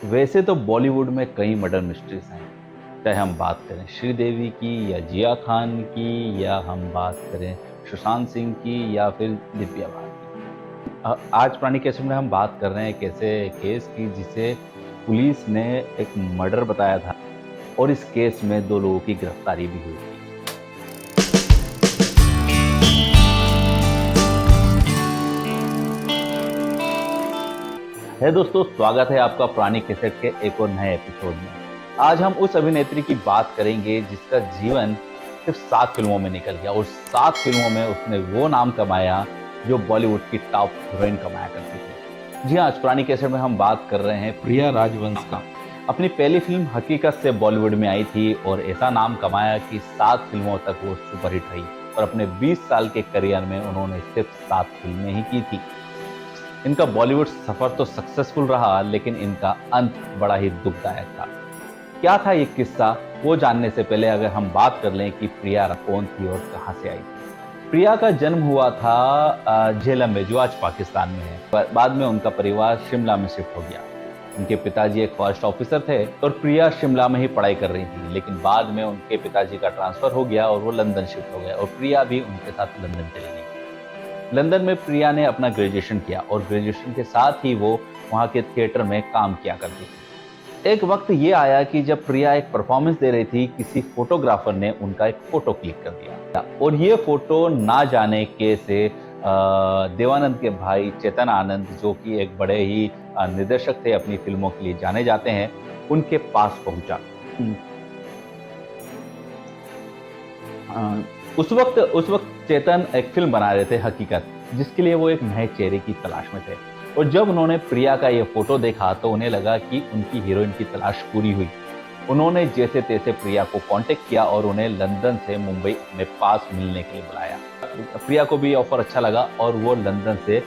वैसे तो बॉलीवुड में कई मर्डर मिस्ट्रीज हैं। चाहे हम बात करें श्रीदेवी की या जिया खान की, या हम बात करें सुशांत सिंह की या फिर दिव्या भारती। आज पुरानी केस में हम बात कर रहे हैं एक ऐसे केस की जिसे पुलिस ने एक मर्डर बताया था, और इस केस में दो लोगों की गिरफ्तारी भी हुई थी। है दोस्तों, स्वागत है आपका पुरानी कैसेट के एक और नए एपिसोड में। आज हम उस अभिनेत्री की बात करेंगे जिसका जीवन सिर्फ 7 फिल्मों में निकल गया, और 7 फिल्मों में उसने वो नाम कमाया जो बॉलीवुड की टॉप हीरोइन कमाया करती थी। जी हाँ, आज पुरानी कैसेट में हम बात कर रहे हैं प्रिया राजवंश का। अपनी पहली फिल्म हकीकत से बॉलीवुड में आई थी और ऐसा नाम कमाया कि 7 फिल्मों तक वो सुपरहिट रही, और अपने 20 साल के करियर में उन्होंने सिर्फ 7 फिल्में ही की थी। इनका बॉलीवुड सफर तो सक्सेसफुल रहा, लेकिन इनका अंत बड़ा ही दुखदायक था। क्या था ये किस्सा, वो जानने से पहले अगर हम बात कर लें कि प्रिया कौन थी और कहां से आई थी। प्रिया का जन्म हुआ था झेलम में, जो आज पाकिस्तान में है। बाद में उनका परिवार शिमला में शिफ्ट हो गया। उनके पिताजी एक फॉरेस्ट ऑफिसर थे और प्रिया शिमला में ही पढ़ाई कर रही थी, लेकिन बाद में उनके पिताजी का ट्रांसफर हो गया और वो लंदन शिफ्ट हो गए, और प्रिया भी उनके साथ लंदन चली गई। लंदन में प्रिया ने अपना ग्रेजुएशन किया, और ग्रेजुएशन के साथ ही वो वहाँ के थिएटर में काम किया करती थी। एक वक्त ये आया कि जब प्रिया एक परफॉर्मेंस दे रही थी, किसी फोटोग्राफर ने उनका एक फोटो क्लिक कर दिया, और ये फोटो ना जाने कैसे देवानंद के भाई चेतन आनंद, जो कि एक बड़े ही निर्देशक थे, अपनी फिल्मों के लिए जाने जाते हैं, उनके पास पहुंचा। अ, उस वक्त चेतन एक फिल्म बना रहे थे हकीकत, जिसके लिए वो एक नए चेहरे की तलाश में थे। और जब उन्होंने प्रिया का ये फोटो देखा तो उन्हें लगा कि उनकी हीरोइन की तलाश पूरी हुई। उन्होंने जैसे तैसे प्रिया को कांटेक्ट किया और उन्हें लंदन से मुंबई में पास मिलने के लिए बुलाया। प्रिया को भी ऑफर अच्छा लगा और वो लंदन से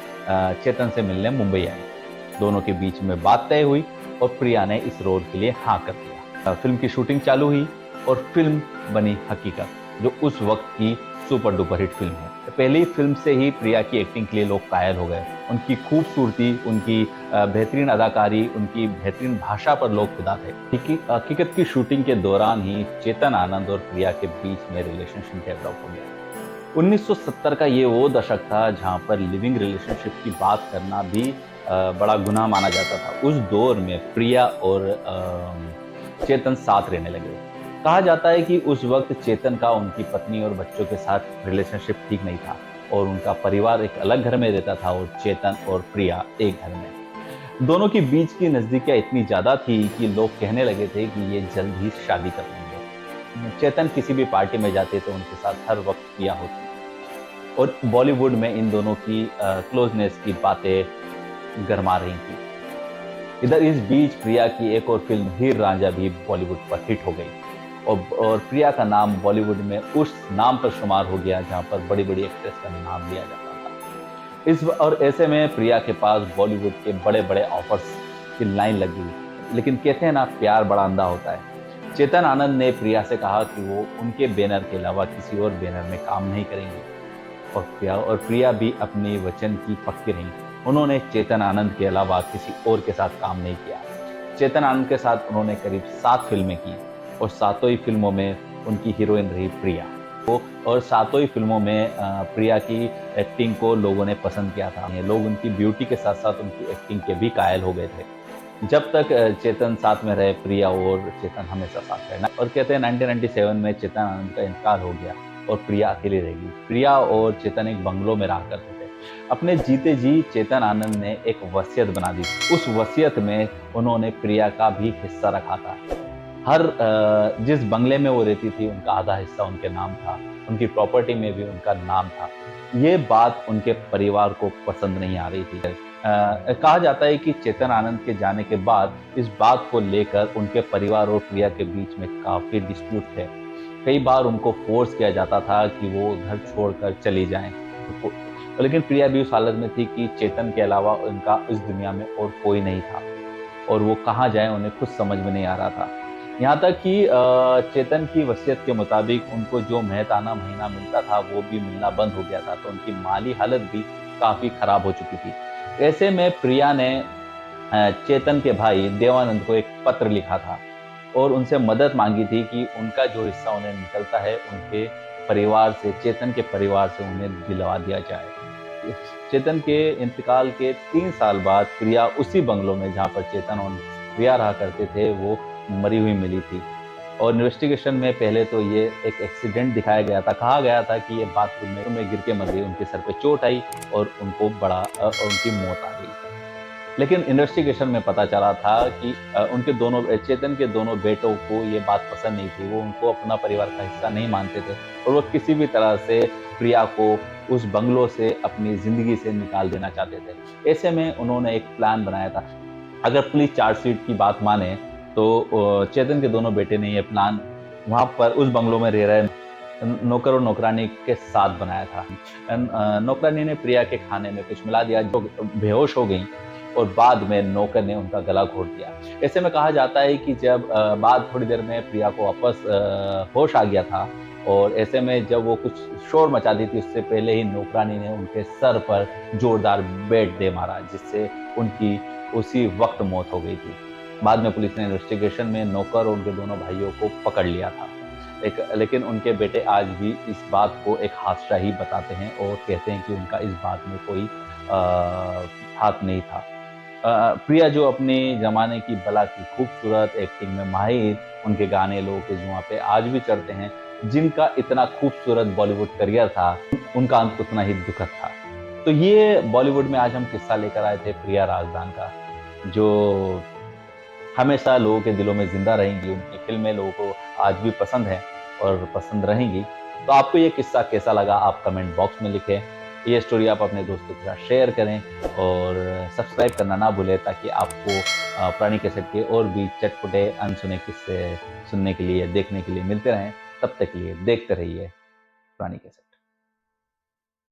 चेतन से मिलने मुंबई आई। दोनों के बीच में बात तय हुई और प्रिया ने इस रोल के लिए हाँ कर दिया। फिल्म की शूटिंग चालू हुई और फिल्म बनी हकीकत, जो उस वक्त की सुपर डुपर हिट फिल्म है। पहली फिल्म से ही प्रिया की एक्टिंग के लिए लोग कायल हो गए। उनकी खूबसूरती, उनकी बेहतरीन अदाकारी, उनकी बेहतरीन भाषा पर लोग फिदा थे। हकीकत की शूटिंग के दौरान ही चेतन आनंद और प्रिया के बीच में रिलेशनशिप डेवलप हो गया। 1970 का ये वो दशक था जहाँ पर लिविंग रिलेशनशिप की बात करना भी बड़ा गुनाह माना जाता था। उस दौर में प्रिया और चेतन साथ रहने लगे। कहा जाता है कि उस वक्त चेतन का उनकी पत्नी और बच्चों के साथ रिलेशनशिप ठीक नहीं था, और उनका परिवार एक अलग घर में रहता था और चेतन और प्रिया एक घर में। दोनों के बीच की नजदीकियां इतनी ज्यादा थी कि लोग कहने लगे थे कि ये जल्द ही शादी कर लेंगे। चेतन किसी भी पार्टी में जाते तो उनके साथ हर वक्त प्रिया होती, और बॉलीवुड में इन दोनों की क्लोजनेस की बातें गरमा रही थी। इधर इस बीच प्रिया की एक और फिल्म हीर रांझा भी बॉलीवुड पर हिट हो गई, और प्रिया का नाम बॉलीवुड में उस नाम पर शुमार हो गया जहां पर बड़ी बड़ी एक्ट्रेस का नाम लिया जाता था। और ऐसे में प्रिया के पास बॉलीवुड के बड़े बड़े ऑफर्स की लाइन लगी हुई। लेकिन कहते हैं ना, प्यार बड़ा अंधा होता है। चेतन आनंद ने प्रिया से कहा कि वो उनके बैनर के अलावा किसी और बैनर में काम नहीं करेंगे, और प्रिया भी अपने वचन की पक्की रही। उन्होंने चेतन आनंद के अलावा किसी और के साथ काम नहीं किया। चेतन आनंद के साथ उन्होंने करीब 7 फिल्में की, और सातों ही फिल्मों में उनकी हीरोइन रही प्रिया। और सातों ही फिल्मों में प्रिया की एक्टिंग को लोगों ने पसंद किया था। लोग उनकी ब्यूटी के साथ साथ उनकी एक्टिंग के भी कायल हो गए थे। जब तक चेतन साथ में रहे, प्रिया और चेतन हमेशा साथ रहे। और कहते हैं 1997 में चेतन आनंद का इंतकाल हो गया और प्रिया अकेली रह गई। प्रिया और चेतन एक बंगलों में रहा करते थे। अपने जीते जी चेतन आनंद ने एक वसीयत बना दी। उस वसीयत में उन्होंने प्रिया का भी हिस्सा रखा था। जिस बंगले में वो रहती थी, उनका आधा हिस्सा उनके नाम था। उनकी प्रॉपर्टी में भी उनका नाम था। ये बात उनके परिवार को पसंद नहीं आ रही थी। कहा जाता है कि चेतन आनंद के जाने के बाद इस बात को लेकर उनके परिवार और प्रिया के बीच में काफी डिस्प्यूट थे। कई बार उनको फोर्स किया जाता था कि वो घर छोड़कर चली जाएं। लेकिन प्रिया भी उस हालत में थी कि चेतन के अलावा उनका इस दुनिया में और कोई नहीं था, और वो कहाँ जाए उन्हें खुद समझ में नहीं आ रहा था। यहाँ तक कि चेतन की वसीयत के मुताबिक उनको जो मेहताना महीना मिलता था वो भी मिलना बंद हो गया था, तो उनकी माली हालत भी काफी खराब हो चुकी थी। ऐसे में प्रिया ने चेतन के भाई देवानंद को एक पत्र लिखा था और उनसे मदद मांगी थी कि उनका जो हिस्सा उन्हें निकलता है उनके परिवार से, चेतन के परिवार से उन्हें दिलवा दिया जाए। चेतन के इंतकाल के 3 साल बाद प्रिया उसी बंगलो में जहाँ पर चेतन और प्रिया रहा करते थे वो मरी हुई मिली थी। और इन्वेस्टिगेशन में पहले तो ये एक एक्सीडेंट दिखाया गया था, कहा गया था कि ये बाथरूम में गिर के मर गई, उनके सर पे चोट आई और उनको उनकी मौत आ गई। लेकिन इन्वेस्टिगेशन में पता चला था कि उनके दोनों चेतन के दोनों बेटों को ये बात पसंद नहीं थी, वो उनको अपना परिवार का हिस्सा नहीं मानते थे और वो किसी भी तरह से प्रिया को उस बंगलो से अपनी जिंदगी से निकाल देना चाहते थे। ऐसे में उन्होंने एक प्लान बनाया था। अगर पुलिस चार्जशीट की बात माने तो चेतन के दोनों बेटे ने ये प्लान वहां पर उस बंगलो में रह रहे नौकर और नौकरानी के साथ बनाया था। नौकरानी ने प्रिया के खाने में कुछ मिला दिया, जो बेहोश हो गई और बाद में नौकर ने उनका गला घोट दिया। ऐसे में कहा जाता है कि जब बाद थोड़ी देर में प्रिया को वापस होश आ गया था और ऐसे में जब वो कुछ शोर मचा दी थी उससे पहले ही नौकरानी ने उनके सर पर जोरदार बेट दे मारा, जिससे उनकी उसी वक्त मौत हो गई थी। बाद में पुलिस ने इन्वेस्टिगेशन में नौकर और उनके दोनों भाइयों को पकड़ लिया था। लेकिन उनके बेटे आज भी इस बात को एक हादसा ही बताते हैं और कहते हैं कि उनका इस बात में कोई हाथ नहीं था। प्रिया जो अपने ज़माने की बला की खूबसूरत, एक्टिंग में माहिर, उनके गाने लोगों के जुआ पे आज भी चढ़ते हैं। जिनका इतना खूबसूरत बॉलीवुड करियर था, उनका अंत उतना ही दुखद था। तो ये बॉलीवुड में आज हम किस्सा लेकर आए थे प्रिया राजदान का, जो हमेशा लोगों के दिलों में ज़िंदा रहेंगी। उनकी फ़िल्में लोगों को आज भी पसंद हैं और पसंद रहेंगी। तो आपको ये किस्सा कैसा लगा आप कमेंट बॉक्स में लिखें। ये स्टोरी आप अपने दोस्तों के साथ शेयर करें और सब्सक्राइब करना ना भूलें ताकि आपको पुरानी कैसेट के और भी चटपटे अनसुने किस्से सुनने के लिए, देखने के लिए मिलते रहें। तब तक के लिए देखते रहिए पुरानी कैसेट।